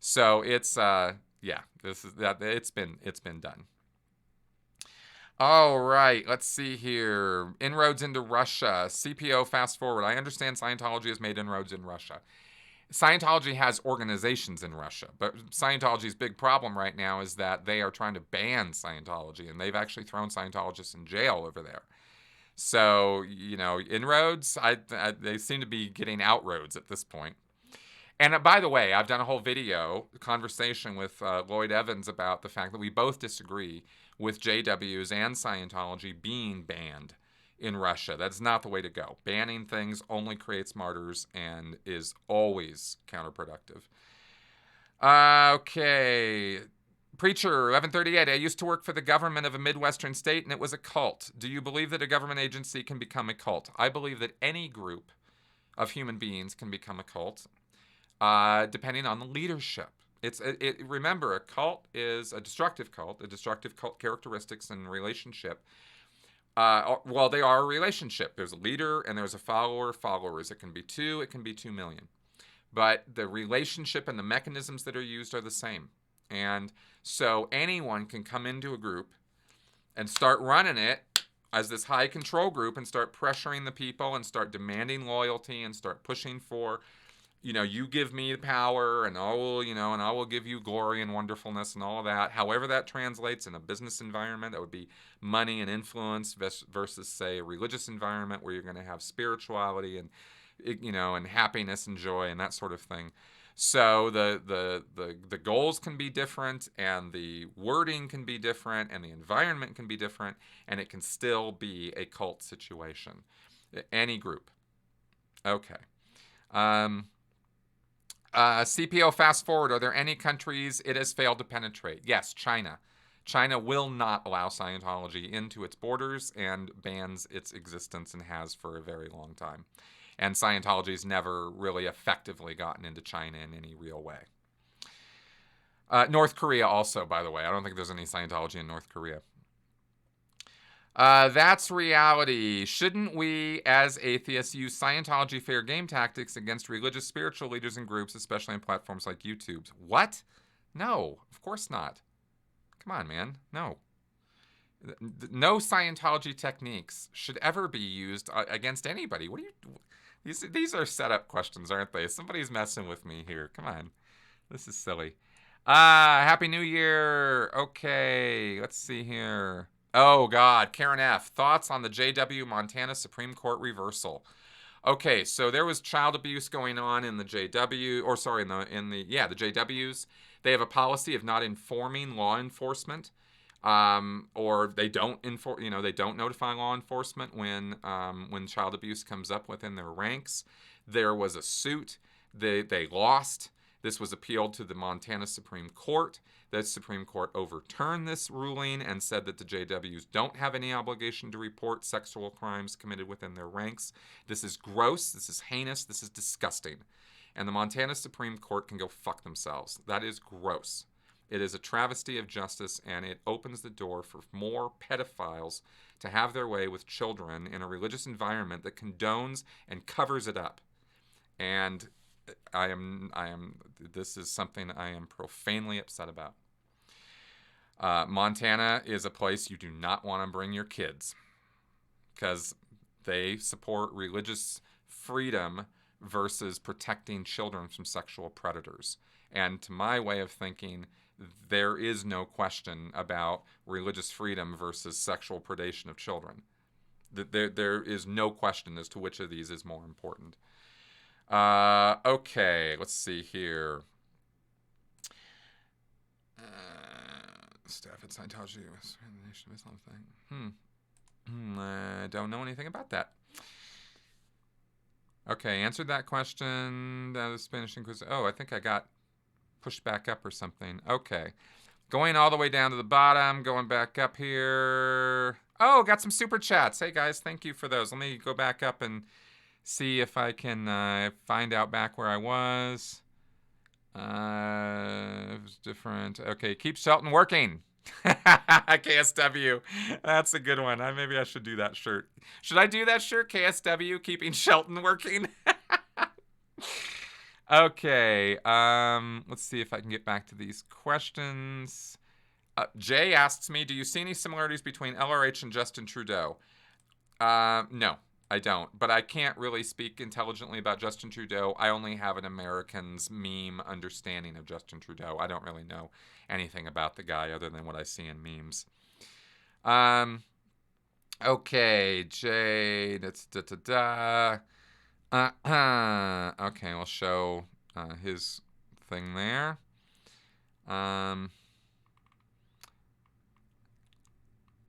So it's yeah, it's been done. All right, let's see here. Inroads into Russia. CPO fast forward. I understand Scientology has made inroads in Russia. Scientology has organizations in Russia, but Scientology's big problem right now is that they are trying to ban Scientology, and they've actually thrown Scientologists in jail over there. So, you know, inroads, they seem to be getting outroads at this point. And by the way, I've done a whole video conversation with Lloyd Evans about the fact that we both disagree with JWs and Scientology being banned in Russia. That's not the way to go. Banning things only creates martyrs and is always counterproductive. Okay. Preacher, 1138. I used to work for the government of a Midwestern state, and it was a cult. Do you believe that a government agency can become a cult? I believe that any group of human beings can become a cult, depending on the leadership. Remember, a cult is a destructive cult. A destructive cult characteristics and relationship. Well, they are a relationship. There's a leader and there's a follower. Followers. It can be 2. It can be 2 million. But the relationship and the mechanisms that are used are the same. And so anyone can come into a group and start running it as this high control group and start pressuring the people and start demanding loyalty and start pushing for, you give me the power and I will give you glory and wonderfulness and all of that. However that translates in a business environment, that would be money and influence versus, say, a religious environment where you're going to have spirituality and, and happiness and joy and that sort of thing. So the goals can be different, and the wording can be different, and the environment can be different, and it can still be a cult situation. Any group. Okay. CPO fast forward. Are there any countries it has failed to penetrate? Yes, China. China will not allow Scientology into its borders and bans its existence and has for a very long time. And Scientology's never really effectively gotten into China in any real way. North Korea also, by the way. I don't think there's any Scientology in North Korea. That's reality. Shouldn't we, as atheists, use Scientology fair game tactics against religious spiritual leaders and groups, especially on platforms like YouTube? What? No, of course not. Come on, man. No. No Scientology techniques should ever be used against anybody. What are you... These are set-up questions, aren't they? Somebody's messing with me here. Come on. This is silly. Happy New Year. Okay, let's see here. Oh, God. Karen F. Thoughts on the JW Montana Supreme Court reversal? Okay, so there was child abuse going on in the JW, or sorry, the JWs. They have a policy of not informing law enforcement. Or they don't they don't notify law enforcement when child abuse comes up within their ranks. There was a suit. They lost. This was appealed to the Montana Supreme Court. The Supreme Court overturned this ruling and said that the JWs don't have any obligation to report sexual crimes committed within their ranks. This is gross. This is heinous. This is disgusting. And the Montana Supreme Court can go fuck themselves. That is gross. It is a travesty of justice, and it opens the door for more pedophiles to have their way with children in a religious environment that condones and covers it up. And this is something I am profanely upset about. Montana is a place you do not want to bring your kids because they support religious freedom versus protecting children from sexual predators. And to my way of thinking, there is no question about religious freedom versus sexual predation of children. There is no question as to which of these is more important. Okay, let's see here. Staff at Scientology, the Nation of Islam thing. I don't know anything about that. Okay, answered that question. The Spanish Inquisition. Oh, I think I got pushed back up or something. Okay. Going all the way down to the bottom, going back up here. Oh, got some super chats. Hey, guys, thank you for those. Let me go back up and see if I can find out back where I was. It was different. Okay, keep Shelton working. KSW. That's a good one. Maybe I should do that shirt. Should I do that shirt? KSW, keeping Shelton working. Okay. Let's see if I can get back to these questions. Jay asks me, do you see any similarities between LRH and Justin Trudeau? No, I don't. But I can't really speak intelligently about Justin Trudeau. I only have an American's meme understanding of Justin Trudeau. I don't really know anything about the guy other than what I see in memes. Okay, Jay. That's da-da-da. Okay, I'll show his thing there.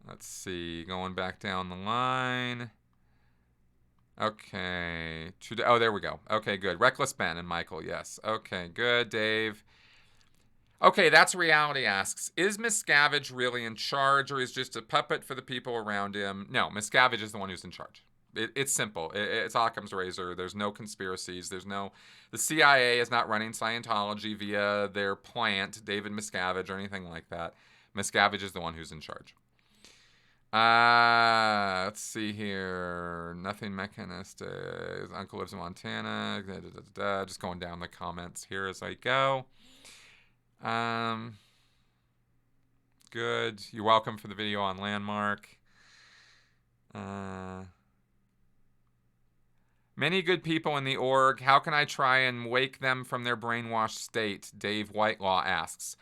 Let's see, going back down the line. Okay. Oh, there we go. Okay, good. Reckless Ben and Michael, yes. Okay, good, Dave. Okay, That's Reality asks, is Miscavige really in charge or is just a puppet for the people around him? No, Miscavige is the one who's in charge. It's simple. It's Occam's razor. There's no conspiracies. The CIA is not running Scientology via their plant, David Miscavige, or anything like that. Miscavige is the one who's in charge. Let's see here. Nothing mechanistic. His uncle lives in Montana. Just going down the comments here as I go. Good. You're welcome for the video on Landmark. Many good people in the org. How can I try and wake them from their brainwashed state? Dave Whitelaw asks.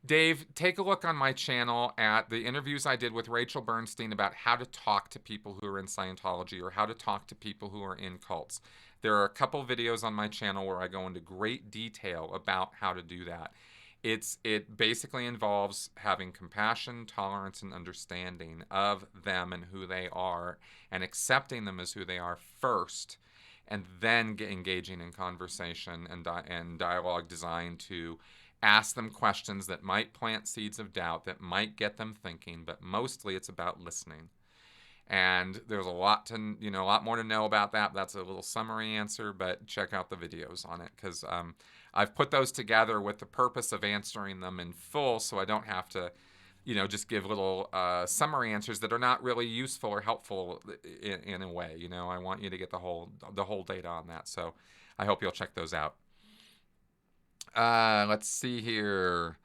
Dave, take a look on my channel at the interviews I did with Rachel Bernstein about how to talk to people who are in Scientology or how to talk to people who are in cults. There are a couple videos on my channel where I go into great detail about how to do that. It basically involves having compassion, tolerance, and understanding of them and who they are, and accepting them as who they are first, and then engaging in conversation and dialogue designed to ask them questions that might plant seeds of doubt, that might get them thinking, but mostly it's about listening. And there's a lot more to know about that. That's a little summary answer, but check out the videos on it, because I've put those together with the purpose of answering them in full, so I don't have to, just give little summary answers that are not really useful or helpful in a way. I want you to get the whole data on that. So I hope you'll check those out. Let's see here.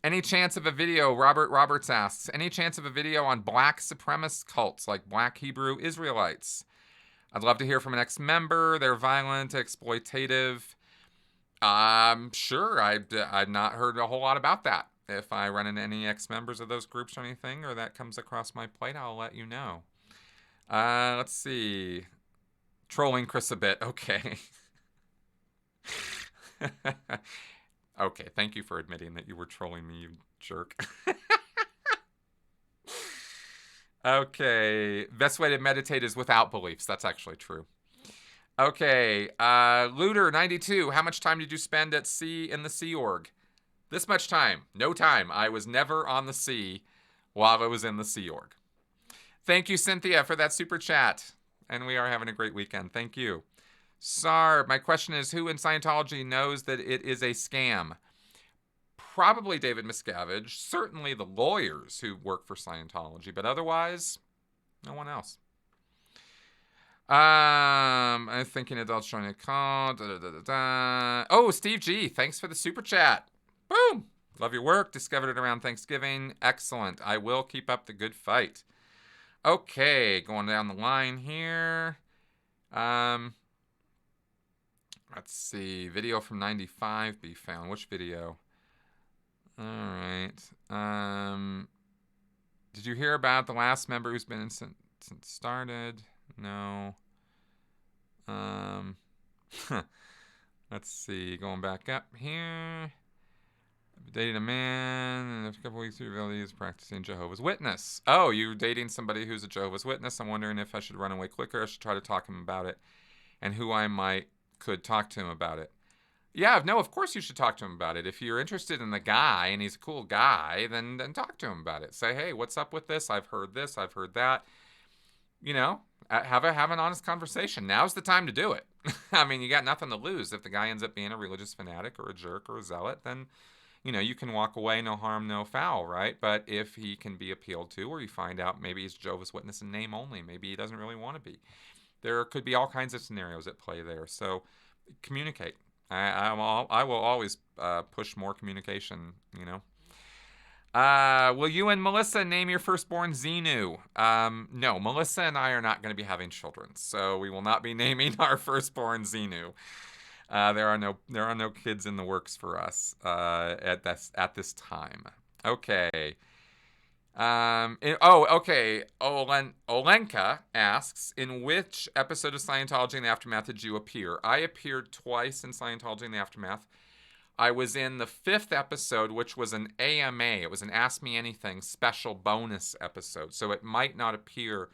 Any chance of a video, Robert Roberts asks, any chance of a video on black supremacist cults like Black Hebrew Israelites? I'd love to hear from an ex-member. They're violent, exploitative. Sure. I've not heard a whole lot about that. If I run into any ex-members of those groups or anything, or that comes across my plate, I'll let you know. Let's see. Trolling Chris a bit. Okay. Okay, thank you for admitting that you were trolling me, you jerk. Okay, best way to meditate is without beliefs. That's actually true. Okay, Looter92, how much time did you spend at sea in the Sea Org? This much time. No time. I was never on the sea while I was in the Sea Org. Thank you, Cynthia, for that super chat. And we are having a great weekend. Thank you. Sarb, my question is, who in Scientology knows that it is a scam? Probably David Miscavige, certainly the lawyers who work for Scientology, but otherwise, no one else. I'm thinking adults trying to call. Oh, Steve G, thanks for the super chat. Boom! Love your work. Discovered it around Thanksgiving. Excellent. I will keep up the good fight. Okay, going down the line here. Let's see. Video from 95 be found. Which video? All right. Did you hear about the last member who's been in since it started? No. Let's see. Going back up here. Dating a man, and after a couple weeks, he revealed he is practicing Jehovah's Witness. Oh, you're dating somebody who's a Jehovah's Witness. I'm wondering if I should run away quicker. I should try to talk him about it, and who I could talk to him about it. Yeah, no, of course you should talk to him about it. If you're interested in the guy and he's a cool guy, then talk to him about it. Say, hey, what's up with this? I've heard this. I've heard that. Have an honest conversation. Now's the time to do it. I mean, you got nothing to lose. If the guy ends up being a religious fanatic or a jerk or a zealot, then, you can walk away, no harm, no foul, right? But if he can be appealed to, or you find out maybe he's Jehovah's Witness in name only, maybe he doesn't really want to be. There could be all kinds of scenarios at play there. So communicate. I will always push more communication, Will you and Melissa name your firstborn Xenu? No, Melissa and I are not going to be having children, so we will not be naming our firstborn Xenu. There are no kids in the works for us at this time. Okay. Okay. Olenka asks, in which episode of Scientology in the Aftermath did you appear? I appeared twice in Scientology in the Aftermath. I was in the 5th episode, which was an AMA. It was an Ask Me Anything special bonus episode. So it might not appear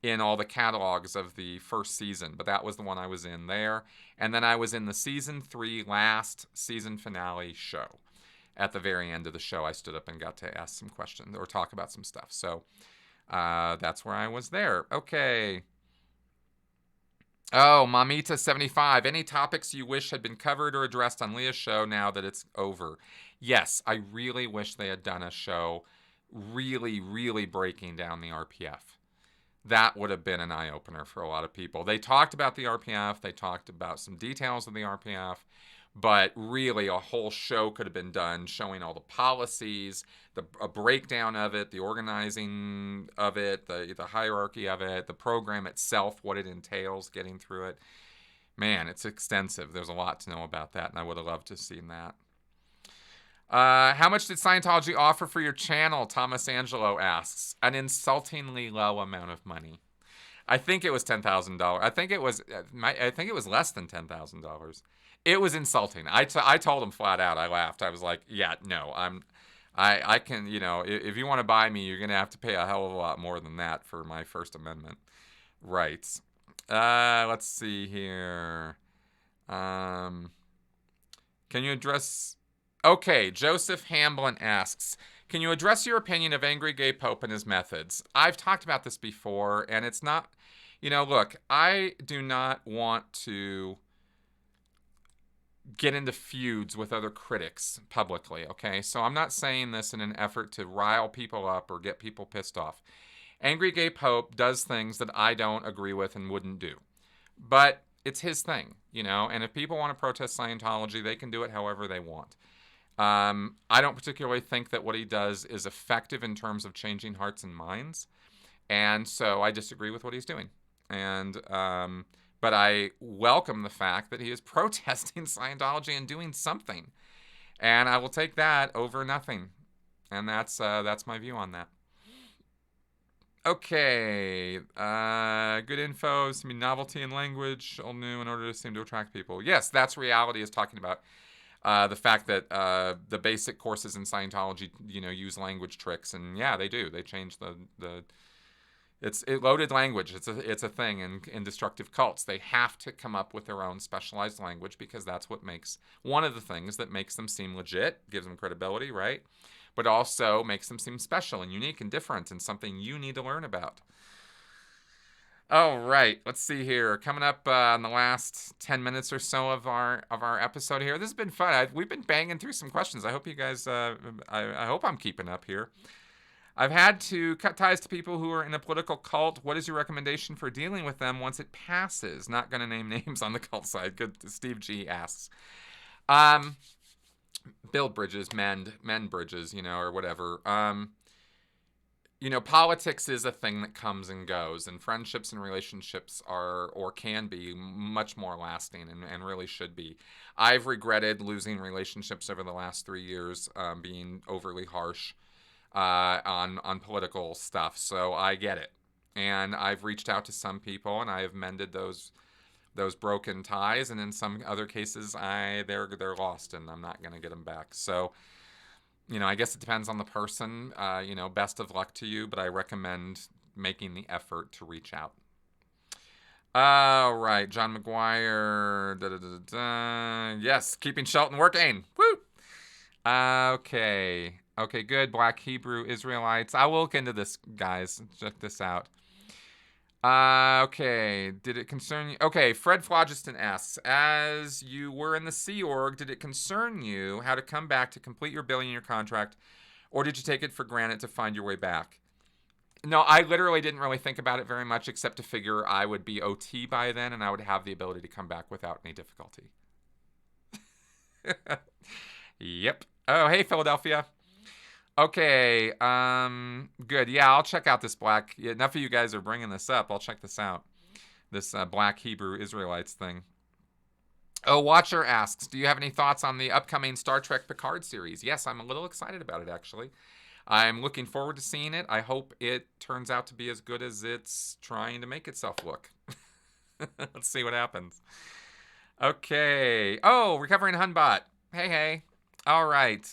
in all the catalogs of the first season, but that was the one I was in there. And then I was in the season 3 last season finale show. At the very end of the show, I stood up and got to ask some questions or talk about some stuff. So that's where I was there. Okay. Oh, Mamita75. Any topics you wish had been covered or addressed on Leah's show now that it's over? Yes, I really wish they had done a show really, really breaking down the RPF. That would have been an eye-opener for a lot of people. They talked about the RPF. They talked about some details of the RPF. But really, a whole show could have been done showing all the policies, a breakdown of it, the organizing of it, the hierarchy of it, the program itself, what it entails, getting through it. Man, it's extensive. There's a lot to know about that, and I would have loved to have seen that. How much did Scientology offer for your channel? Thomas Angelo asks. An insultingly low amount of money. I think it was $10,000. I think it was. I think it was less than $10,000. It was insulting. I told him flat out. I laughed. I was like, "Yeah, no, I can. You know, if you want to buy me, you're gonna have to pay a hell of a lot more than that for my First Amendment rights." Let's see here. Can you address? Okay, Joseph Hamblin asks, can you address your opinion of Angry Gay Pope and his methods? I've talked about this before, and it's not, look, I do not want to get into feuds with other critics publicly, okay? So I'm not saying this in an effort to rile people up or get people pissed off. Angry Gay Pope does things that I don't agree with and wouldn't do. But it's his thing, and if people want to protest Scientology, they can do it however they want. I don't particularly think that what he does is effective in terms of changing hearts and minds, and so I disagree with what he's doing. And but I welcome the fact that he is protesting Scientology and doing something, and I will take that over nothing. And that's my view on that. Okay, good info. Some novelty in language, all new in order to seem to attract people. Yes, that's reality is talking about. The fact that the basic courses in Scientology, use language tricks, and yeah, they do. They change it's loaded language. It's a thing in destructive cults. They have to come up with their own specialized language because that's what makes one of the things that makes them seem legit, gives them credibility, right? But also makes them seem special and unique and different and something you need to learn about. All right, let's see here. Coming up in the last 10 minutes or so of our episode here. This has been fun. We've been banging through some questions. I hope you guys, I hope I'm keeping up here. I've had to cut ties to people who are in a political cult. What is your recommendation for dealing with them once it passes? Not going to name names on the cult side. Good. Steve G asks. Build bridges, mend bridges, or whatever. Politics is a thing that comes and goes, and friendships and relationships are, or can be, much more lasting and really should be. I've regretted losing relationships over the last 3 years, being overly harsh on political stuff, so I get it. And I've reached out to some people, and I have mended those broken ties, and in some other cases, they're lost, and I'm not going to get them back. So, I guess it depends on the person. Best of luck to you, but I recommend making the effort to reach out. All right, John McGuire. Yes, keeping Shelton working. Woo! Okay, good. Black Hebrew Israelites. I'll look into this, guys. Check this out. Okay, did it concern you? Okay, Fred Phlogiston asks, as you were in the Sea Org, did it concern you how to come back to complete your billion-year contract, or did you take it for granted to find your way back? No, I literally didn't really think about it very much, except to figure I would be OT by then, and I would have the ability to come back without any difficulty. Yep. Oh, hey, Philadelphia. Okay, good. Yeah, I'll check out this black. Enough of you guys are bringing this up. I'll check this out. This black Hebrew Israelites thing. Oh, Watcher asks, do you have any thoughts on the upcoming Star Trek Picard series? Yes, I'm a little excited about it, actually. I'm looking forward to seeing it. I hope it turns out to be as good as it's trying to make itself look. Let's see what happens. Okay. Oh, recovering Hunbot. Hey. All right.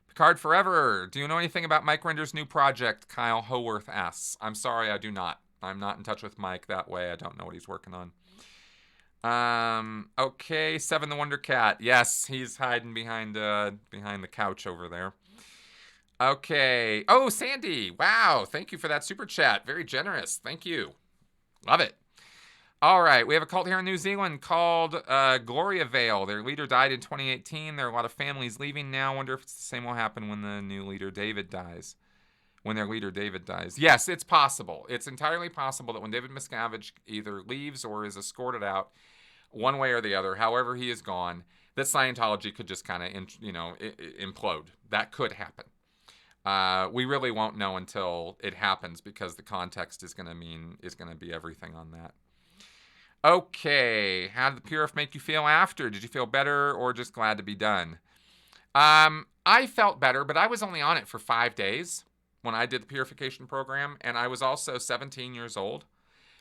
Picard Forever. Do you know anything about Mike Render's new project? Kyle Howarth asks. I'm sorry, I do not. I'm not in touch with Mike that way. I don't know what he's working on. Okay, Seven the Wonder Cat. Yes, he's hiding behind the couch over there. Okay. Oh, Sandy. Wow. Thank you for that super chat. Very generous. Thank you. Love it. All right, we have a cult here in New Zealand called Gloria Vale. Their leader died in 2018. There are a lot of families leaving now. Wonder if it's the same will happen when the new leader David dies. When their leader David dies. Yes, it's possible. It's entirely possible that when David Miscavige either leaves or is escorted out, one way or the other, however he is gone, that Scientology could just kind of, implode. That could happen. We really won't know until it happens because the context is going to be everything on that. Okay, how did the Purif make you feel after? Did you feel better or just glad to be done? I felt better, but I was only on it for 5 days when I did the purification program, and I was also 17 years old.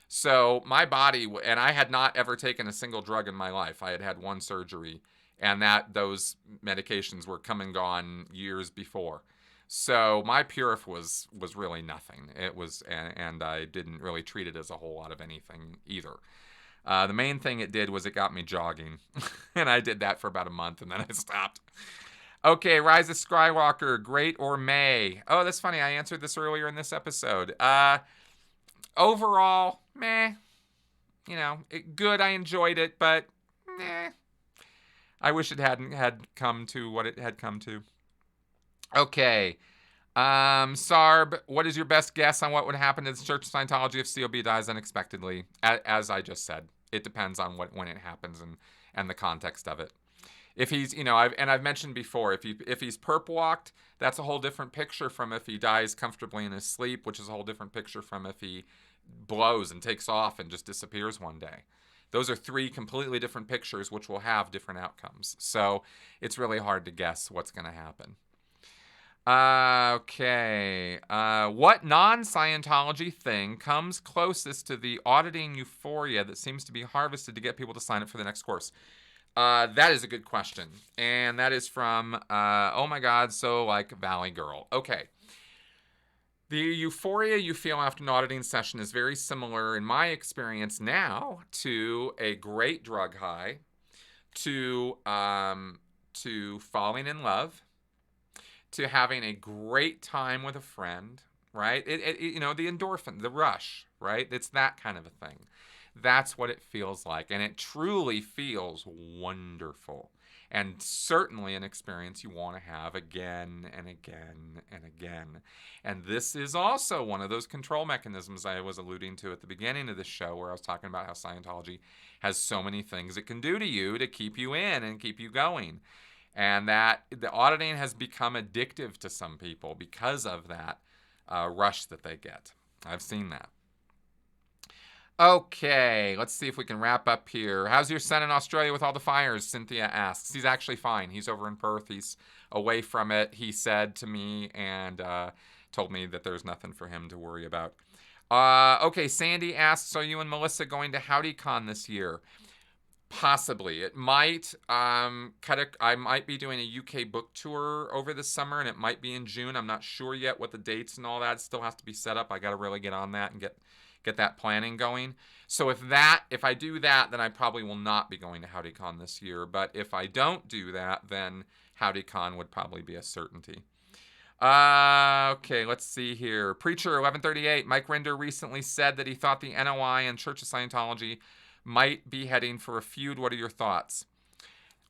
So my body, and I had not ever taken a single drug in my life. I had had one surgery, and those medications were come and gone years before. So my Purif was really nothing. It was, and I didn't really treat it as a whole lot of anything either. The main thing it did was it got me jogging, and I did that for about a month, and then I stopped. Okay, Rise of Skywalker, great or May? Oh, that's funny. I answered this earlier in this episode. Overall, meh. Good. I enjoyed it, but meh. I wish it hadn't had come to what it had come to. Okay. Sarb, what is your best guess on what would happen to the Church of Scientology if COB dies unexpectedly? As I just said, it depends on when it happens and the context of it. If he's, I've mentioned before, if he's perp walked, that's a whole different picture from if he dies comfortably in his sleep, which is a whole different picture from if he blows and takes off and just disappears one day. Those are 3 completely different pictures, which will have different outcomes. So it's really hard to guess what's going to happen. Okay. What non-Scientology thing comes closest to the auditing euphoria that seems to be harvested to get people to sign up for the next course? That is a good question. And that is from, oh my God, so like Valley Girl. Okay. The euphoria you feel after an auditing session is very similar, in my experience now, to a great drug high, to falling in love, to having a great time with a friend, right? The endorphin, the rush, right? It's that kind of a thing. That's what it feels like. And it truly feels wonderful. And certainly an experience you want to have again and again and again. And this is also one of those control mechanisms I was alluding to at the beginning of the show, where I was talking about how Scientology has so many things it can do to you to keep you in and keep you going. And that the auditing has become addictive to some people because of that rush that they get. I've seen that. Okay, let's see if we can wrap up here. How's your son in Australia with all the fires? Cynthia asks. He's actually fine. He's over in Perth. He's away from it, he said to me, and told me that there's nothing for him to worry about. Okay, Sandy asks, are you and Melissa going to HowdyCon this year? Possibly. It might. I might be doing a UK book tour over the summer, and it might be in June. I'm not sure yet what the dates and all that. It still has to be set up. I got to really get on that and get that planning going. So if I do that, then I probably will not be going to HowdyCon this year. But if I don't do that, then HowdyCon would probably be a certainty. Okay, let's see here. Preacher 1138, Mike Rinder recently said that he thought the NOI and Church of Scientology might be heading for a feud. What are your thoughts?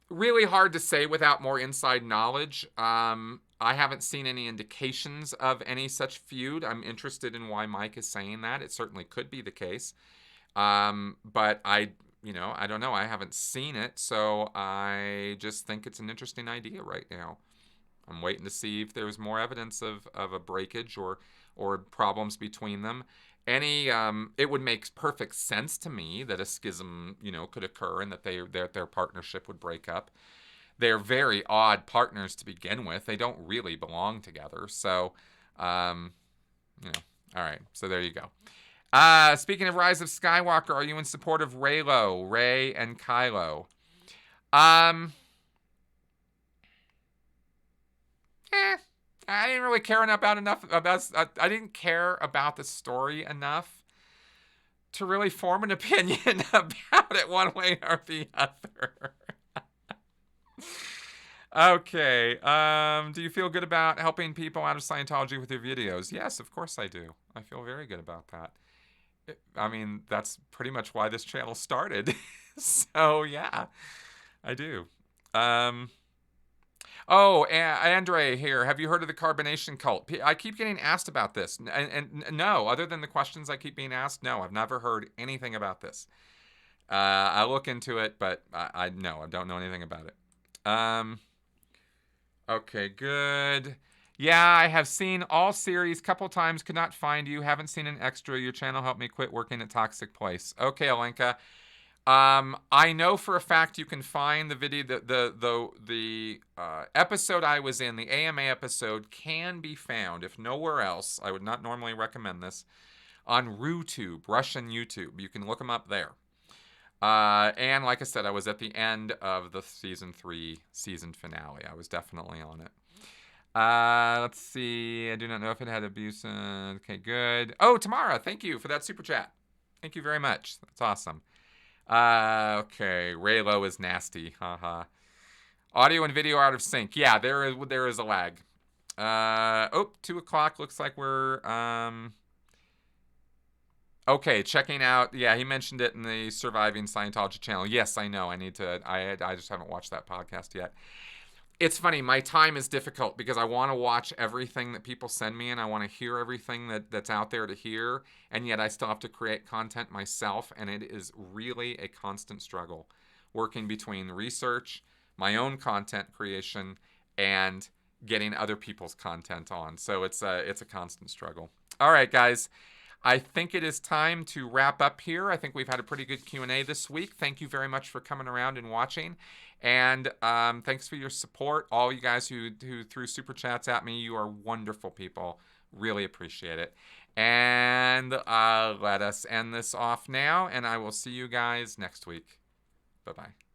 Really hard to say without more inside knowledge. I haven't seen any indications of any such feud. I'm interested in why Mike is saying that. It certainly could be the case. But I don't know. I haven't seen it, so I just think it's an interesting idea right now. I'm waiting to see if there's more evidence of a breakage or problems between them. It would make perfect sense to me that a schism, could occur and that their partnership would break up. They're very odd partners to begin with. They don't really belong together. So, all right. So there you go. Speaking of Rise of Skywalker, are you in support of Rey and Kylo? I didn't really care I didn't care about the story enough to really form an opinion about it one way or the other. Okay. Do you feel good about helping people out of Scientology with your videos? Yes, of course I do. I feel very good about that. I mean, that's pretty much why this channel started. So yeah, I do. Um, oh, Andre here. Have you heard of the carbonation cult? I keep getting asked about this, and no, other than the questions I keep being asked, no, I've never heard anything about this. I look into it, but I no, I don't know anything about it. Okay, good. Yeah, I have seen all series couple times. Could not find you. Haven't seen an extra. Your channel helped me quit working at Toxic Place. Okay, Alenka. I know for a fact you can find the video. The episode I was in, the AMA episode, can be found, if nowhere else. I would not normally recommend this, on RuTube, Russian YouTube. You can look them up there. And like I said, I was at the end of the season 3 season finale. I was definitely on it. Let's see. I do not know if it had abuse. Okay, good. Oh, Tamara, thank you for that super chat. Thank you very much. That's awesome. Okay. Raylo is nasty. Haha. Audio and video out of sync. Yeah, there is a lag. 2 o'clock. Looks like we're okay, checking out. Yeah, he mentioned it in the Surviving Scientology channel. Yes, I know. I need to. I just haven't watched that podcast yet. It's funny. My time is difficult because I want to watch everything that people send me, and I want to hear everything that's out there to hear, and yet I still have to create content myself, and it is really a constant struggle, working between research, my own content creation, and getting other people's content on. So it's a constant struggle. All right, guys. I think it is time to wrap up here. I think we've had a pretty good Q&A this week. Thank you very much for coming around and watching. And thanks for your support. All you guys who threw super chats at me, you are wonderful people. Really appreciate it. And let us end this off now, and I will see you guys next week. Bye-bye.